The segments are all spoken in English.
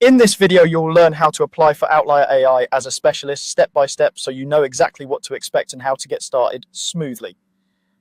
In this video, you'll learn how to apply for Outlier AI as a specialist step by step so you know exactly what to expect and how to get started smoothly.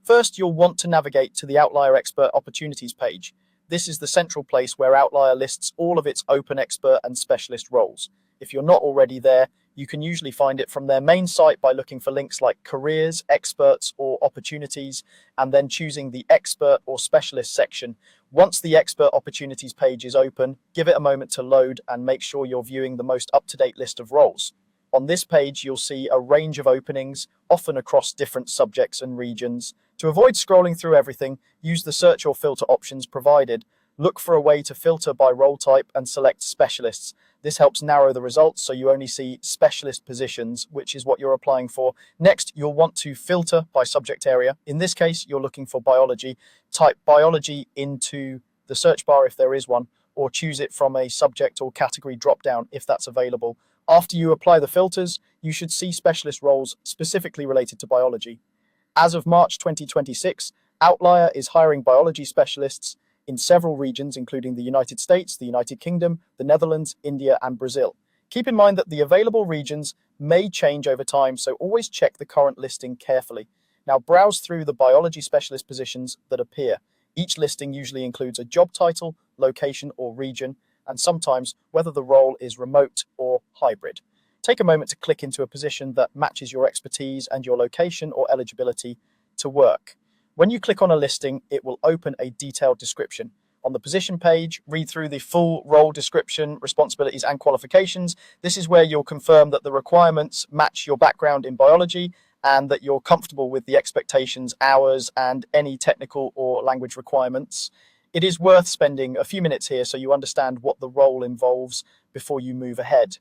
First, you'll want to navigate to the Outlier Expert Opportunities page. This is the central place where Outlier lists all of its open expert and specialist roles. If you're not already there, you can usually find it from their main site by looking for links like careers, experts, or opportunities, and then choosing the expert or specialist section. Once the expert opportunities page is open, give it a moment to load and make sure you're viewing the most up-to-date list of roles. On this page, you'll see a range of openings, often across different subjects and regions. To avoid scrolling through everything, use the search or filter options provided. Look for a way to filter by role type and select specialists. This helps narrow the results so you only see specialist positions, which is what you're applying for. Next, you'll want to filter by subject area. In this case, you're looking for biology. Type biology into the search bar if there is one, or choose it from a subject or category drop-down if that's available. After you apply the filters, you should see specialist roles specifically related to biology. As of March 2026, Outlier is hiring biology specialists in several regions, including the United States, the United Kingdom, the Netherlands, India, and Brazil. Keep in mind that the available regions may change over time, so always check the current listing carefully. Now, browse through the biology specialist positions that appear. Each listing usually includes a job title, location, or region, and sometimes whether the role is remote or hybrid. Take a moment to click into a position that matches your expertise and your location or eligibility to work. When you click on a listing, it will open a detailed description. On the position page, read through the full role description, responsibilities, and qualifications. This is where you'll confirm that the requirements match your background in biology and that you're comfortable with the expectations, hours, and any technical or language requirements. It is worth spending a few minutes here so you understand what the role involves before you move ahead.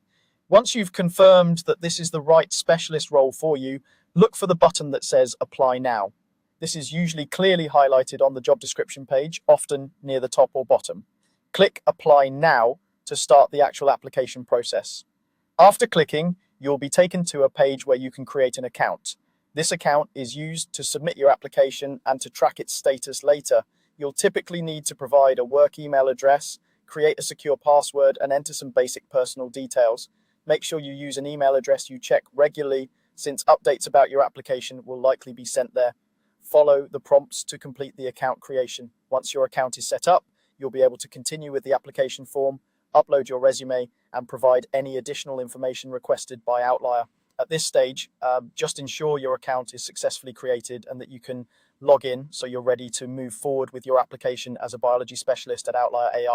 Once you've confirmed that this is the right specialist role for you, look for the button that says Apply Now. This is usually clearly highlighted on the job description page, often near the top or bottom. Click Apply Now to start the actual application process. After clicking, you'll be taken to a page where you can create an account. This account is used to submit your application and to track its status later. You'll typically need to provide a work email address, create a secure password, and enter some basic personal details. Make sure you use an email address you check regularly, since updates about your application will likely be sent there. Follow the prompts to complete the account creation. Once your account is set up, you'll be able to continue with the application form, upload your resume, and provide any additional information requested by Outlier. At this stage, just ensure your account is successfully created and that you can log in so you're ready to move forward with your application as a biology specialist at Outlier AI.